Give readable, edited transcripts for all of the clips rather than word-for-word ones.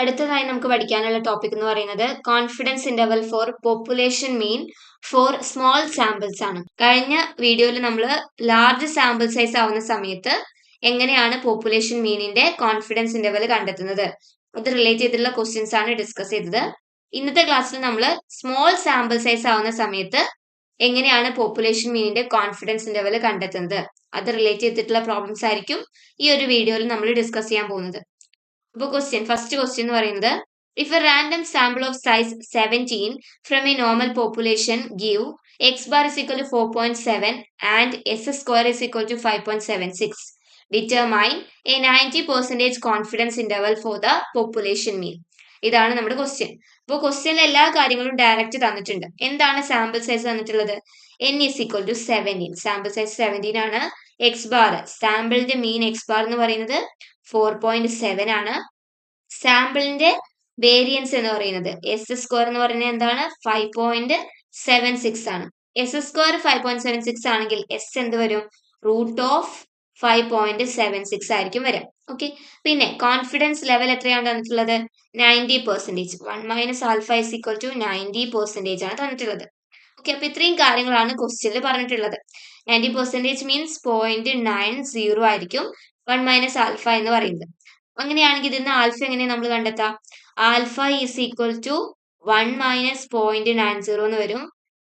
അടുത്തതായി നമുക്ക് പഠിക്കാനുള്ള ടോപ്പിക് എന്ന് പറയുന്നത് കോൺഫിഡൻസ് ഇന്റർവൽ ഫോർ പോപ്പുലേഷൻ മീൻ ഫോർ സ്മോൾ സാമ്പിൾസ് ആണ്. കഴിഞ്ഞ വീഡിയോയിൽ നമ്മൾ ലാർജ് സാമ്പിൾ സൈസ് ആവുന്ന സമയത്ത് എങ്ങനെയാണ് പോപ്പുലേഷൻ മീനിന്റെ കോൺഫിഡൻസ് ഇന്റർവൽ കണ്ടെത്തുന്നത് അത് റിലേറ്റ് ചെയ്തിട്ടുള്ള ക്വസ്റ്റ്യൻസ് ആണ് ഡിസ്കസ് ചെയ്തത്. ഇന്നത്തെ ക്ലാസ്സിൽ നമ്മൾ സ്മോൾ സാമ്പിൾ സൈസ് ആവുന്ന സമയത്ത് എങ്ങനെയാണ് പോപ്പുലേഷൻ മീനിന്റെ കോൺഫിഡൻസ് ഇന്റർവൽ കണ്ടെത്തുന്നത് അത് റിലേറ്റ് ചെയ്തിട്ടുള്ള പ്രോബ്ലംസ് ആയിരിക്കും ഈ ഒരു വീഡിയോയിൽ നമ്മൾ ഡിസ്കസ് ചെയ്യാൻ പോകുന്നത്. അപ്പോൾ ഫസ്റ്റ് ക്വസ്റ്റ്യൻ എന്ന് പറയുന്നത് if a random sample of size 17 from a normal population give x bar is equal to 4.7 and s square is equal to 5.76 determine a 90% confidence interval for the population mean. ഇതാണ് നമ്മുടെ question. അപ്പോൾ ക്വസ്റ്റ്യനിൽ എല്ലാ കാര്യങ്ങളും direct തന്നിട്ടുണ്ട്. എന്താണ് sample size തന്നിട്ടുള്ളത്? n is equal to 17. Sample size 17 ആണ്. എക്സ് ബാർ സാമ്പിളിന്റെ മീൻ എക്സ് ബാർ എന്ന് പറയുന്നത് 4.7 ആണ്. സാമ്പിളിന്റെ വേരിയൻസ് എന്ന് പറയുന്നത് എസ് സ്ക്വയർ എന്ന് പറയുന്നത് എന്താണ്? 5.76 ആണ്. എസ് സ്ക്വയർ 5.76 ആണെങ്കിൽ എസ് എന്ത് വരും? റൂട്ട് ഓഫ് 5.76 ആയിരിക്കും വരാം. ഓക്കെ, പിന്നെ കോൺഫിഡൻസ് ലെവൽ എത്രയാണ് തന്നിട്ടുള്ളത്? 90%. 1 minus alpha is equal to 90% ആണ് തന്നിട്ടുള്ളത്. ഓക്കെ, അപ്പൊ ഇത്രയും കാര്യങ്ങളാണ് ക്വസ്റ്റ്യനിൽ പറഞ്ഞിട്ടുള്ളത്. 90% മീൻസ് 0.90 ആയിരിക്കും 1 മൈനസ് ആൽഫ എന്ന് പറയുന്നത്. അങ്ങനെയാണെങ്കിൽ ഇതിന് ആൽഫ എങ്ങനെ നമ്മൾ കണ്ടെത്താം? Alpha is equal to 1 minus 0.90 എന്ന് വരും.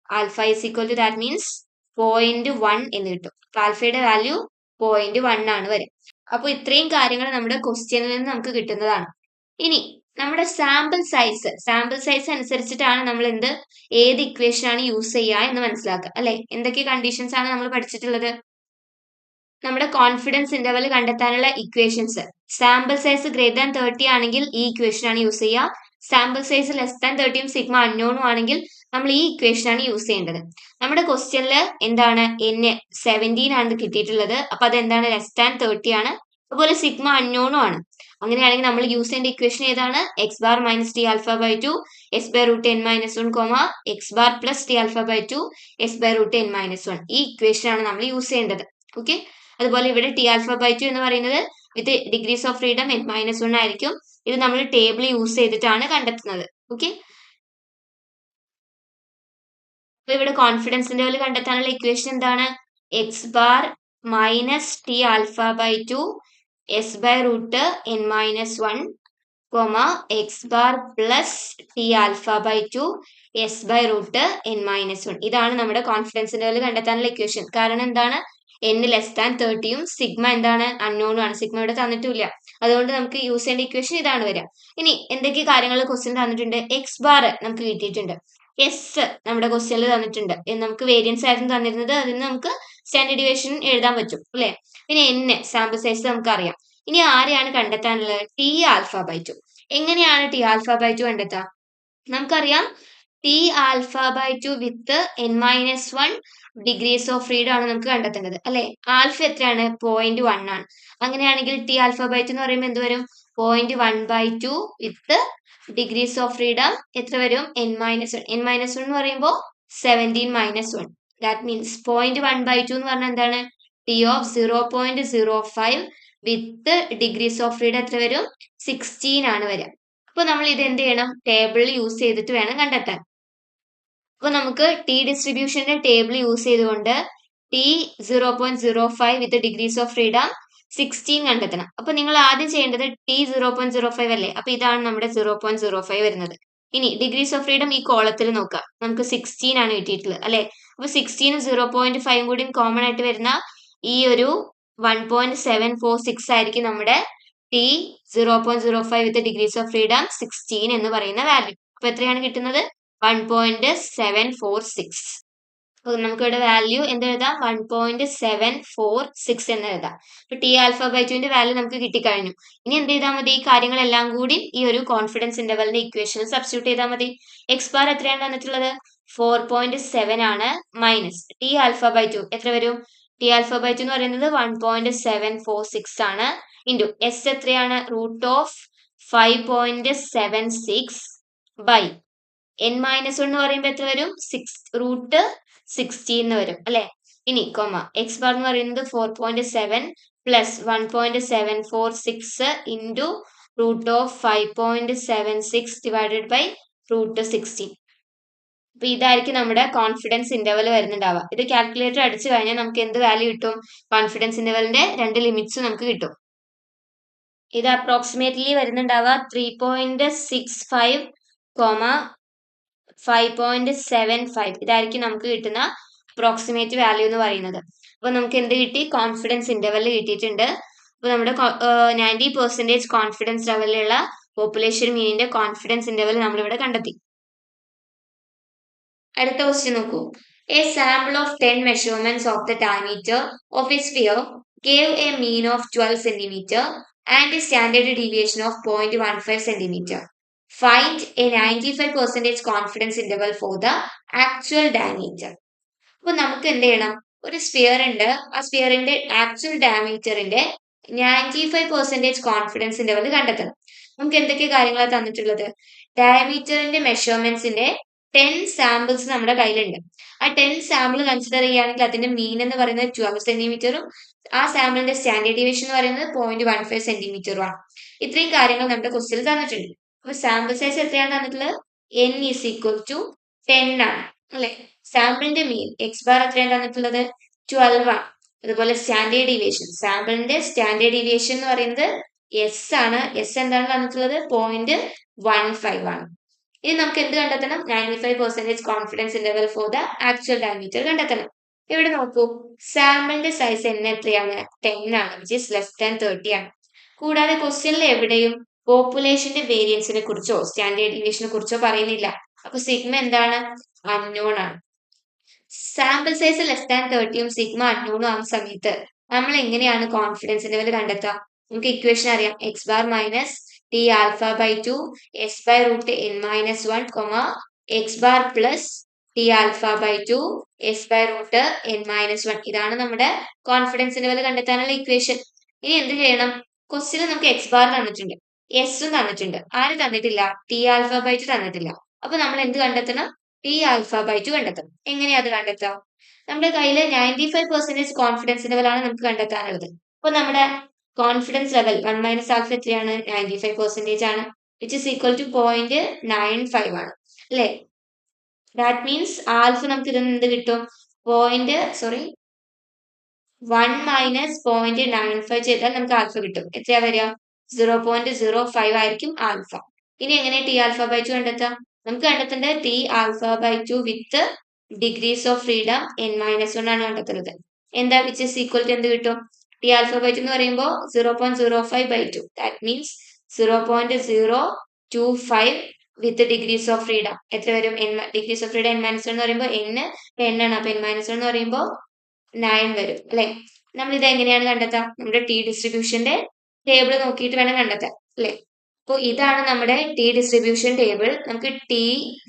Alpha is equal to that means 0.1 എന്ന് കിട്ടും. ആൽഫയുടെ വാല്യൂ 0.1 ആണ് വരും. അപ്പോൾ ഇത്രയും കാര്യങ്ങൾ നമ്മുടെ ക്വസ്റ്റ്യനിൽ നിന്ന് നമുക്ക് കിട്ടുന്നതാണ്. ഇനി നമ്മുടെ സാമ്പിൾ സൈസ് അനുസരിച്ചിട്ടാണ് നമ്മൾ ഏത് ഇക്വേഷൻ ആണ് യൂസ് ചെയ്യുക എന്ന് മനസ്സിലാക്കുക അല്ലെ. എന്തൊക്കെ കണ്ടീഷൻസ് ആണ് നമ്മൾ പഠിച്ചിട്ടുള്ളത്? നമ്മുടെ കോൺഫിഡൻസ് ഇന്റർവൽ കണ്ടെത്താനുള്ള equations. Sample size greater than 30 ആണെങ്കിൽ ഈ ഇക്വേഷൻ ആണ് യൂസ് ചെയ്യുക. Sample size less than 30 sigma അൺനോണും ആണെങ്കിൽ നമ്മൾ ഈ ഇക്വേഷൻ ആണ് യൂസ് ചെയ്യേണ്ടത്. നമ്മുടെ ക്വസ്റ്റ്യനിൽ എന്താണ്? n 17 ആണ് കിട്ടിയിട്ടുള്ളത്. അപ്പൊ അത് എന്താണ്? ലെസ് ദാൻ 30 ആണ്. അതുപോലെ സിഗ്മ അൺനോണും ആണ്. അങ്ങനെയാണെങ്കിൽ നമ്മൾ യൂസ് ചെയ്യേണ്ട ഇക്വേഷൻ ഏതാണ്? X bar minus t alpha by 2 s by root n minus 1 comma x bar plus t alpha by 2 s by root n minus 1. ഈ ഇക്വേഷൻ ആണ് നമ്മൾ യൂസ് ചെയ്യേണ്ടത്. ഓക്കെ, അതുപോലെ ഇവിടെ ടി ആൽഫ ബൈ 2 എന്ന് പറയുന്നത് with degrees of freedom n minus 1 ആയിരിക്കും. ഇത് നമ്മൾ ടേബിൾ യൂസ് ചെയ്തിട്ടാണ് കണ്ടെത്തുന്നത്. ഓക്കെ, അപ്പൊ ഇവിടെ കോൺഫിഡൻസ് ഇന്റർവൽ കണ്ടെത്താനുള്ള ഇക്വേഷൻ എന്താണ്? X bar minus t alpha by 2 s by root n minus 1 comma x bar plus t alpha by 2 s by root n minus 1. ഇതാണ് നമ്മുടെ കോൺഫിഡൻസ് ഇന്റർവൽ കണ്ടെത്താനുള്ള equation. കാരണം എന്താണ്? n ലെസ് ദാൻ 30യും sigma എന്താണ്? അൺനോണും ആണ്. Sigma ഇവിടെ തന്നിട്ടില്ല. അതുകൊണ്ട് നമുക്ക് യൂസ് ചെയ്യേണ്ട ഇക്വേഷൻ ഇതാണ് വരിക. ഇനി എന്തൊക്കെ കാര്യങ്ങൾ ക്വസ്റ്റ്യൻ തന്നിട്ടുണ്ട്? എക്സ് ബാർ നമുക്ക് കിട്ടിയിട്ടുണ്ട്. എസ് നമ്മുടെ ക്വസ്റ്റ്യനിൽ തന്നിട്ടുണ്ട്. നമുക്ക് വേരിയൻസ് ആയിരുന്നു തന്നിരുന്നത്. അതിന് നമുക്ക് സ്റ്റാൻഡേർഡ് ഡീവിയേഷൻ എഴുതാൻ പറ്റും അല്ലെ. പിന്നെ n സാമ്പിൾ സൈസ് നമുക്കറിയാം. ഇനി ആരെയാണ് കണ്ടെത്താനുള്ളത്? T alpha by 2. എങ്ങനെയാണ് ടി ആൽഫ ബൈ 2 കണ്ടെത്താം? നമുക്കറിയാം t alpha by 2 with n minus 1 degrees of freedom ആണ് നമുക്ക് കണ്ടെത്തേണ്ടത് അല്ലെ. ആൽഫ എത്രയാണ്? 0.1 ആണ്. അങ്ങനെയാണെങ്കിൽ ടി ആൽഫ ബൈ 2 എന്ന് പറയുമ്പോൾ എന്ത് വരും? 0.1/2 വിത്ത് ഡിഗ്രീസ് ഓഫ് ഫ്രീഡം എത്ര വരും? n minus 1. n മൈനസ് 1 എന്ന് പറയുമ്പോൾ 17 മൈനസ് 1. ദാറ്റ് മീൻസ് 0.1/2 എന്ന് പറഞ്ഞാൽ എന്താണ്? T of 0.05 with degrees of freedom എത്ര വരും? 16 ആണ് വരിക. അപ്പൊ നമ്മൾ ഇത് എന്ത് ചെയ്യണം? ടേബിളിൽ യൂസ് ചെയ്തിട്ട് വേണം കണ്ടെത്താൻ. അപ്പൊ നമുക്ക് ടി ഡിസ്ട്രിബ്യൂഷന്റെ ടേബിൾ യൂസ് ചെയ്തുകൊണ്ട് T 0.05 with degrees of freedom 16 കണ്ടെത്തണം. അപ്പൊ നിങ്ങൾ ആദ്യം ചെയ്യേണ്ടത് ടി 0.05 അല്ലേ. അപ്പൊ ഇതാണ് നമ്മുടെ 0.05 വരുന്നത്. ഇനി ഡിഗ്രീസ് ഓഫ് ഫ്രീഡം ഈ കോളത്തിൽ നോക്കാം. നമുക്ക് 16 ആണ് കിട്ടിയിട്ടുള്ളത് അല്ലെ. അപ്പൊ 16 0.5 കൂടി കോമൺ ആയിട്ട് വരുന്ന ഈ ഒരു 1.746 ആയിരിക്കും നമ്മുടെ T 0.05 with degrees of freedom 16 എന്ന് പറയുന്ന വാല്യൂ. അപ്പൊ എത്രയാണ് കിട്ടുന്നത്? 1.746. അപ്പൊ നമുക്ക് ഇവിടെ വാല്യൂ എന്ത് എഴുതാം? 1.746 എന്ന് എഴുതാം. അപ്പൊ ടി ആൽഫ ബൈ 2ന്റെ വാല്യൂ നമുക്ക് കിട്ടിക്കഴിഞ്ഞു. ഇനി എന്ത് ചെയ്താൽ മതി? ഈ കാര്യങ്ങളെല്ലാം കൂടി ഈ ഒരു കോൺഫിഡൻസ് ഇന്റർവലിന്റെ ഇക്വേഷനിൽ സബ്സ്റ്റിറ്റ്യൂട്ട് ചെയ്താൽ മതി. എക്സ് ബാർ എത്രയാണ് തന്നിട്ടുള്ളത്? 4.7 ആണ്. മൈനസ് ടി ആൽഫ ബൈ 2 എത്ര വരും? ടി ആൽഫ ബൈ 2 എന്ന് പറയുന്നത് 1.746 ആണ്. ഇൻറ്റു എസ് എത്രയാണ്? Root of 5.76 by n minus 1 എന്ന് പറയുമ്പോൾ എത്ര വരും? റൂട്ട് 16 എന്ന് വരും അല്ലെ. ഇനി കോമ എക്സ് ബാർ എന്ന് പറയുന്നത് 4.7 plus 1.746 into root of 5.76 divided by root 16. അപ്പൊ ഇതായിരിക്കും നമ്മുടെ കോൺഫിഡൻസ് ഇന്റർവൽ വരുന്നുണ്ടാവുക. ഇത് കാൽക്കുലേറ്റർ അടിച്ചു കഴിഞ്ഞാൽ നമുക്ക് എന്ത് വാല്യൂ കിട്ടും? കോൺഫിഡൻസ് ഇന്റർവലിന്റെ രണ്ട് ലിമിറ്റ്സ് നമുക്ക് കിട്ടും. ഇത് അപ്രോക്സിമേറ്റ്ലി വരുന്നുണ്ടാവുക 3.65, 5.75. ഇതായിരിക്കും നമുക്ക് കിട്ടുന്ന അപ്രോക്സിമേറ്റ് വാല്യൂ എന്ന് പറയുന്നത്. അപ്പൊ നമുക്ക് എന്ത് കിട്ടി? കോൺഫിഡൻസ് ഇന്റർവൽ കിട്ടിയിട്ടുണ്ട്. അപ്പൊ നമ്മുടെ 90% കോൺഫിഡൻസ് ലെവലിലുള്ള പോപ്പുലേഷൻ മീനിന്റെ കോൺഫിഡൻസ് ഇന്റർവൽ നമ്മളിവിടെ കണ്ടെത്തി. അടുത്ത ക്വസ്റ്റ്യൻ നോക്കൂ. A sample of 10 measurements of the diameter of A sphere gave A mean of 12 centimetre and A standard deviation of 0.15 centimetre. Find A 95% confidence interval for the actual diameter. അപ്പൊ നമുക്ക് എന്ത് ചെയ്യണം? ഒരു sphere ഉണ്ട്. ആ സ്ഫിയറിന്റെ actual ഡയമീറ്ററിന്റെ 95% confidence interval കണ്ടെത്തണം. നമുക്ക് എന്തൊക്കെ കാര്യങ്ങളാണ് തന്നിട്ടുള്ളത്? ഡയമീറ്ററിന്റെ മെഷർമെന്റ്സിന്റെ 10 സാമ്പിൾസ് നമ്മുടെ കയ്യിലുണ്ട്. ആ 10 സാമ്പിൾ കൺസിഡർ ചെയ്യുകയാണെങ്കിൽ അതിന്റെ മീൻ എന്ന് പറയുന്നത് 12 സെന്റിമീറ്ററും ആ സാമ്പിളിന്റെ സ്റ്റാൻഡേർഡ് ഡീവിയേഷൻ എന്ന് പറയുന്നത് 0.15 സെന്റിമീറ്ററും ആണ്. ഇത്രയും കാര്യങ്ങൾ നമ്മുടെ ക്വസ്റ്റ്യൻ തന്നിട്ടുണ്ട്. അപ്പൊ സാമ്പിൾ സൈസ് എത്രയാണ് തന്നിട്ടുള്ളത്? n ഈസ് ഈക്വൽ ടു 10 ആണ് അല്ലെ? സാമ്പിളിന്റെ മീൻ എക്സ് ബാർ എത്രയാണ് തന്നിട്ടുള്ളത്? 12 ആണ്. അതുപോലെ സ്റ്റാൻഡേർഡ് ഡീവിയേഷൻ, സാമ്പിളിന്റെ സ്റ്റാൻഡേർഡ് ഡീവിയേഷൻ എന്ന് പറയുന്നത് എസ് ആണ്. എസ് എന്താണ് തന്നിട്ടുള്ളത്? 0.15 ആണ്. ഇനി നമുക്ക് എന്ത് കണ്ടെത്തണം? 95% confidence interval for the actual diameter കണ്ടെത്തണം. ഇവിടെ നോക്കൂ, സാമ്പിളിന്റെ സൈസ് n എത്രയാണ്? 10 ആണ്, വിച്ച് ഈസ് ലെസ് ദാൻ 30 ആണ്. കൂടാതെ ക്വസ്റ്റ്യനിൽ എവിടെയും പോപ്പുലേഷന്റെ വേരിയൻസിനെ കുറിച്ചോ സ്റ്റാൻഡേർഡ് ഡീവിയേഷനെ കുറിച്ചോ പറയുന്നില്ല. അപ്പൊ സിഗ്മ എന്താണ്? അൺനോൺ ആണ്. സാമ്പിൾ സൈസ് ലെസ് ദാൻ 30യും സിഗ്മ അൺനോണും ആവുന്ന സമയത്ത് നമ്മൾ എങ്ങനെയാണ് കോൺഫിഡൻസ് ഇന്റർവൽ കണ്ടെത്തുക? നമുക്ക് ഇക്വേഷൻ അറിയാം. X bar minus t alpha by 2 s by root n minus 1, x bar plus t alpha by 2 s by root n minus 1. ഇതാണ് നമ്മുടെ കോൺഫിഡൻസ് ഇന്റർവൽ കണ്ടെത്താനുള്ള ഇക്വേഷൻ. ഇനി എന്ത് ചെയ്യണം? ക്വസ്റ്റ്യൻ നമുക്ക് എക്സ് ബാർ തന്നിട്ടുണ്ട്, എസും തന്നിട്ടുണ്ട്. ആര് തന്നിട്ടില്ല? ടി ആൽഫ ബൈ 2 തന്നിട്ടില്ല. അപ്പൊ നമ്മൾ എന്ത് കണ്ടെത്തണം? ടി ആൽഫ ബൈ 2 കണ്ടെത്തണം. എങ്ങനെയാ അത് കണ്ടെത്താം? നമ്മുടെ കയ്യിൽ 95% കോൺഫിഡൻസ് ലെവൽ ആണ് നമുക്ക് കണ്ടെത്താനുള്ളത്. അപ്പൊ നമ്മുടെ കോൺഫിഡൻസ് ലെവൽ 1 മൈനസ് ആൽഫ എത്രയാണ്? 95% ആണ്, വിച്ച് ഇസ് ഈക്വൽ ടു 0.95 ആണ് അല്ലെ? ദാറ്റ് മീൻസ് ആൽഫ നമുക്ക് ഇതിൽ നിന്ന് എന്ത് കിട്ടും? 1 മൈനസ് 0.95 ചെയ്താൽ നമുക്ക് ആൽഫ കിട്ടും. എത്രയാ വരിക? 0.05 ആയിരിക്കും ആൽഫ. ഇനി എങ്ങനെ ടി ആൽഫ ബൈ 2 കണ്ടെത്താം? നമുക്ക് കണ്ടെത്തേണ്ടത് t alpha by 2 with degrees of freedom n-1 ആണ് കണ്ടെത്തുന്നത്. എന്താ? വിച്ച് ഇസ് ഈക്വൽ ടു എന്ത് കിട്ടും? ടി ആൽഫ ബൈ 2 എന്ന് പറയുമ്പോൾ 0.05 by 2. That means 0.025 with degrees of freedom എത്ര വരും? ഡിഗ്രീസ് ഓഫ് ഫ്രീഡം n-1 എന്ന് പറയുമ്പോൾ n ആണ്. അപ്പൊ n-1 എന്ന് പറയുമ്പോൾ 9 വരും അല്ലെ? നമ്മൾ ഇത് എങ്ങനെയാണ് കണ്ടെത്താം? നമ്മുടെ ടി ഡിസ്ട്രിബ്യൂഷന്റെ ടേബിൾ നോക്കിയിട്ട് വേണം കണ്ടെത്താൻ അല്ലെ? അപ്പോൾ ഇതാണ് നമ്മുടെ ടി ഡിസ്ട്രിബ്യൂഷൻ ടേബിൾ. നമുക്ക് T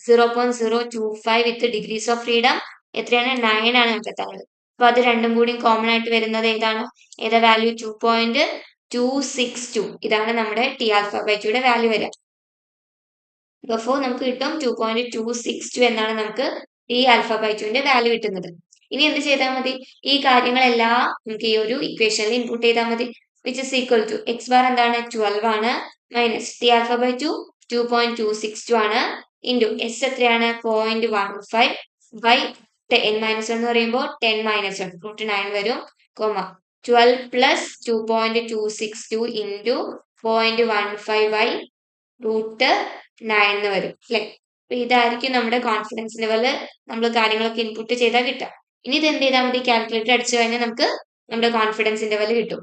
0.025 with degrees of freedom എത്രയാണ്? 9 ആണ് കണ്ടെത്താനുള്ളത്. അപ്പൊ അത് രണ്ടും കൂടി കോമൺ ആയിട്ട് വരുന്നത് ഏതാണ്? ഏതാ വാല്യൂ? 2.262. ഇതാണ് നമ്മുടെ ടി ആൽഫ ബൈ 2യുടെ വാല്യൂ വരിക. അപ്പോൾ നമുക്ക് കിട്ടും 2.262 എന്നാണ് നമുക്ക് ടി ആൽഫ ബൈ 2ന്റെ വാല്യൂ കിട്ടുന്നത്. ഇനി എന്ത് ചെയ്താൽ മതി? ഈ കാര്യങ്ങളെല്ലാം നമുക്ക് ഈ ഒരു ഇക്വേഷനിൽ ഇൻപുട്ട് ചെയ്താൽ മതി. Which is equal to x bar എന്താണ്? 12 ആണ്, മൈനസ് ടി ആൽഫ ബൈ 2 2.262 ആണ്, ഇൻറ്റു എസ് എത്രയാണ്? 0.15 ബൈ n-1 എന്ന് പറയുമ്പോൾ 10 മൈനസ് 1 റൂട്ട് 9 വരും, 12 പ്ലസ് 2.262 ഇൻറ്റു 0.15 ബൈ റൂട്ട് 9 എന്ന് വരും അല്ലെ? അപ്പൊ ഇതായിരിക്കും നമ്മുടെ കോൺഫിഡൻസ് ലെവല് നമ്മൾ കാര്യങ്ങളൊക്കെ ഇൻപുട്ട് ചെയ്താൽ കിട്ടുക. ഇനി ഇത് എന്ത് ചെയ്താൽ മതി? കാൽക്കുലേറ്റർ അടിച്ചു കഴിഞ്ഞാൽ നമുക്ക് നമ്മുടെ കോൺഫിഡൻസ് ലെവൽ കിട്ടും.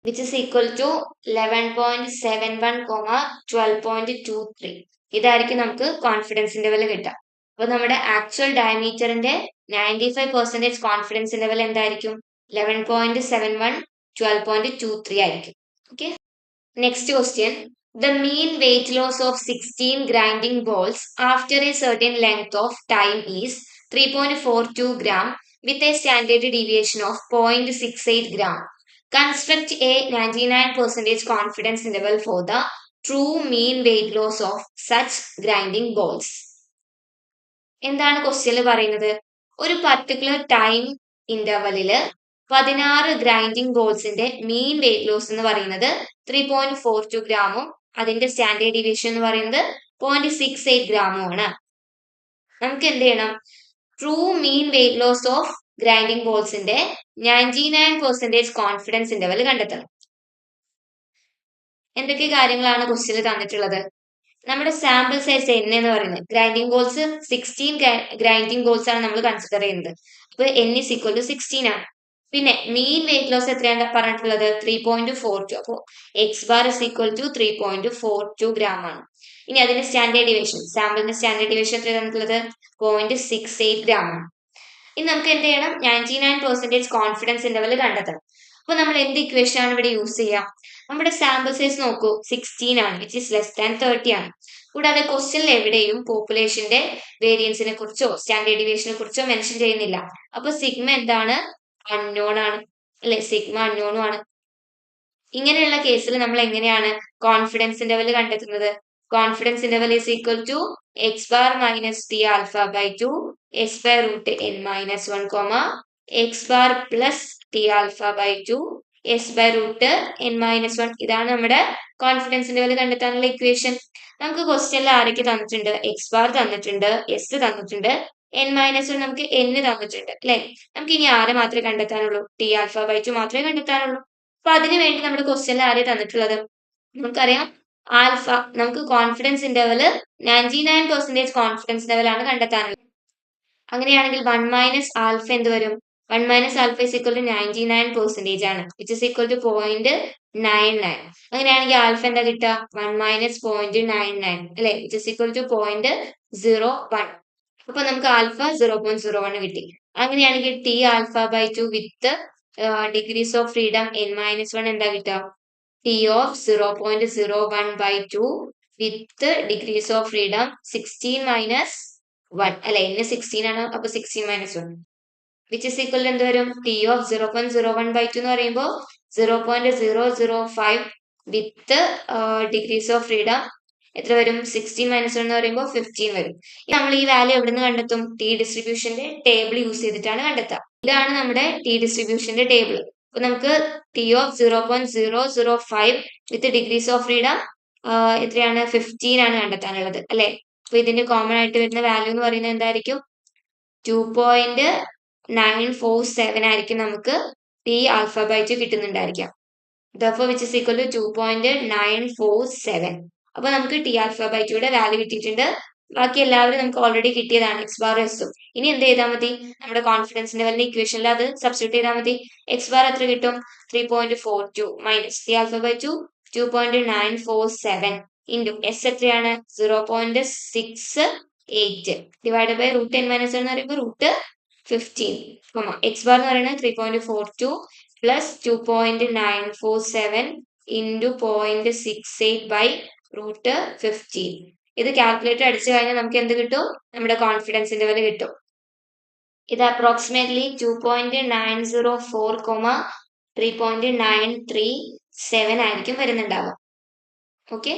Which is equal to 11.71, 12.23. ഇതായിരിക്കും നമുക്ക് കോൺഫിഡൻസ് ലെവൽ കിട്ടുക. അപ്പൊ നമ്മുടെ ആക്ച്വൽ ഡയമീറ്ററിന്റെ 95% കോൺഫിഡൻസ് ലെവൽ എന്തായിരിക്കും? 11.71, 12.23 ആയിരിക്കും. Okay, next question. The mean weight loss of 16 grinding balls after a certain length of time is 3.42 gram with a standard deviation of 0.68 gram. Construct a 99% confidence interval for the true mean weight loss of such grinding balls. എന്താണ് ക്വസ്റ്റ്യനിൽ പറയുന്നത്? ഒരു particular time ഇന്റർവലില് 16 grinding ബോൾസിന്റെ മീൻ weight loss എന്ന് പറയുന്നത് 3.42 ഗ്രാമും അതിന്റെ standard deviation എന്ന് പറയുന്നത് 0.68 ഗ്രാമും ആണ്. നമുക്ക് എന്ത് ചെയ്യണം? True mean weight loss of grinding ബോൾസിന്റെ 99% കോൺഫിഡൻസ് ഇന്റർവൽ കണ്ടെത്തണം. എന്തൊക്കെ കാര്യങ്ങളാണ് ക്വസ്റ്റ്യനിൽ തന്നിട്ടുള്ളത്? നമ്മുടെ സാമ്പിൾ സൈസ് n എന്ന് പറയുന്നത് ഗ്രൈൻഡിങ് ബോൾസ് 16 ഗ്രൈൻഡിങ് ബോൾസ് ആണ് നമ്മൾ കൺസിഡർ ചെയ്യുന്നത്. അപ്പൊ n is equal to 16 ആണ്. പിന്നെ മീൻ വെയിറ്റ് ലോസ് എത്രയാണ് പറഞ്ഞിട്ടുള്ളത്? 3.42. അപ്പോൾ x bar is equal to 3.42 gram ആണ്. ഇനി അതിന്റെ സ്റ്റാൻഡേർഡ് ഡീവിയേഷൻ, സാമ്പിളിന്റെ സ്റ്റാൻഡേർഡ് ഡീവിയേഷൻ എത്ര തന്നിട്ടുള്ളത്? 0.68 ഗ്രാം ആണ്. ഇനി നമുക്ക് എന്ത് ചെയ്യണം? 99% കോൺഫിഡൻസ് ഇന്റർവൽ കണ്ടെത്തണം. അപ്പൊ നമ്മൾ എന്ത് ഇക്വേഷൻ ആണ് ഇവിടെ യൂസ് ചെയ്യുക? നമ്മുടെ സാമ്പിൾ സൈസ് നോക്കൂ, 16 ആണ്, വിച്ച് ഇസ് ലെസ് ദാൻ 30 ആണ്. കൂടാതെ ക്വസ്റ്റ്യനിൽ എവിടെയും പോപ്പുലേഷന്റെ വേരിയൻസിനെ കുറിച്ചോ സ്റ്റാൻഡേർഡ് ഡീവിയേഷനെ കുറിച്ചോ മെൻഷൻ ചെയ്യുന്നില്ല. അപ്പൊ സിഗ്മ എന്താണ്? അൺനോൺ ആണ്, അല്ലെ? സിഗ്മ അൺനോണും ആണ്. ഇങ്ങനെയുള്ള കേസിൽ നമ്മൾ എങ്ങനെയാണ് കോൺഫിഡൻസ് ഇന്റർവൽ കണ്ടെത്തുന്നത്? Confidence interval is equal to x bar minus t alpha by 2 s by root n minus 1 comma x bar plus t alpha by 2 s by root n minus 1. ഇതാണ് നമ്മുടെ confidence interval കണ്ടെത്താനുള്ള equation. നമുക്ക് ക്വസ്റ്റ്യനിൽ ആരൊക്കെ തന്നിട്ടുണ്ട്? X bar തന്നിട്ടുണ്ട്, S തന്നിട്ടുണ്ട്, n minus 1 നമുക്ക് n തന്നിട്ടുണ്ട്, അല്ലെ? നമുക്ക് ഇനി ആരെ മാത്രമേ കണ്ടെത്താനുള്ളൂ? ടി ആൽഫ ബൈ 2 മാത്രമേ കണ്ടെത്താനുള്ളൂ. അപ്പൊ അതിനു വേണ്ടി നമ്മുടെ ക്വസ്റ്റ്യനിൽ ആരെ തന്നിട്ടുള്ളത്? നമുക്കറിയാം ആൽഫ. നമുക്ക് കോൺഫിഡൻസ് ഇന്റർവല് 99% കോൺഫിഡൻസ് ലെവൽ ആണ് കണ്ടെത്താനുള്ളത്. അങ്ങനെയാണെങ്കിൽ 1 മൈനസ് ആൽഫ എന്ത് വരും? 1 minus alpha is equal to 99% ആണ്, വിച്ച് ഇസ് ഈക്വൽ ടു 0.99. അങ്ങനെയാണെങ്കിൽ ആൽഫ എന്താ കിട്ടുക? 1 മൈനസ് 0.99, അല്ലെ? Which is equal to 0.01. അപ്പൊ നമുക്ക് ആൽഫ 0.01 കിട്ടി. അങ്ങനെയാണെങ്കിൽ t alpha by 2 with degrees of freedom n minus 1 എന്താ കിട്ടുക? T of 0.01 by 2 with degrees of freedom 16 minus 1, അല്ലെ? n 16 ആണ്, അപ്പൊ 16 മൈനസ് 1 വിച്ച് ഇസ് ഈക്വൽ എന്ത് വരും? ടി ഓഫ് 0.01 ബൈ 2 എന്ന് പറയുമ്പോൾ 0.005 വിത്ത് ഡിഗ്രീസ് ഓഫ് ഫ്രീഡം എത്ര വരും? 16 മൈനസ് 1 എന്ന് പറയുമ്പോൾ 15 വരും. നമ്മൾ ഈ വാല്യൂ എവിടെ നിന്ന് കണ്ടെത്തും? ടി ഡിസ്ട്രിബ്യൂഷന്റെ ടേബിൾ യൂസ് ചെയ്തിട്ടാണ് കണ്ടെത്തുക. ഇതാണ് നമ്മുടെ ടി ഡിസ്ട്രിബ്യൂഷന്റെ ടേബിൾ. അപ്പൊ നമുക്ക് T of 0.005 with degrees of freedom എത്രയാണ്? 15 ആണ് കണ്ടെത്താനുള്ളത്, അല്ലെ? അപ്പൊ ഇതിന്റെ കോമൺ ആയിട്ട് വരുന്ന വാല്യൂ എന്ന് പറയുന്നത് എന്തായിരിക്കും? 2.947 ആയിരിക്കും നമുക്ക് ടി ആൽഫ ബൈ 2 കിട്ടുന്നുണ്ടായിരിക്കാം. therefore which is equal to 2.947. അപ്പൊ നമുക്ക് ടി ആൽഫ ബൈ 2യുടെ വാല്യൂ കിട്ടിയിട്ടുണ്ട്. ബാക്കി എല്ലാവരും നമുക്ക് ഓൾറെഡി കിട്ടിയതാണ്, എക്സ് ബാർ എസും. ഇനി എന്ത് ചെയ്താൽ മതി? നമ്മുടെ കോൺഫിഡൻസ് ലെവലിന്റെ ഇക്വേഷനിൽ അത് സബ്സ്റ്റിറ്റ്യൂട്ട് ചെയ്താൽ മതി. എക്സ് ബാർ എത്ര കിട്ടും? 3.42 minus t alpha by 2 2.947 into s എത്രയാണ്? 0.68 divide by root n minus എന്ന് പറയുമ്പോൾ റൂട്ട് 15. എക്സ് ബാർ എന്ന് പറയുന്നത് 3.42 പ്ലസ് 2.947 ഇൻറ്റു 0.68 ബൈ റൂട്ട് 15. ഇത് കാൽക്കുലേറ്റർ അടിച്ചു കഴിഞ്ഞാൽ നമുക്ക് എന്ത് കിട്ടും? നമ്മുടെ കോൺഫിഡൻസ് ഇന്റർവൽ കിട്ടും. ഇത് അപ്രോക്സിമേറ്റ്ലി 2.904, 3.937 ആയിരിക്കും വരുന്നുണ്ടാവുക. ഓക്കെ.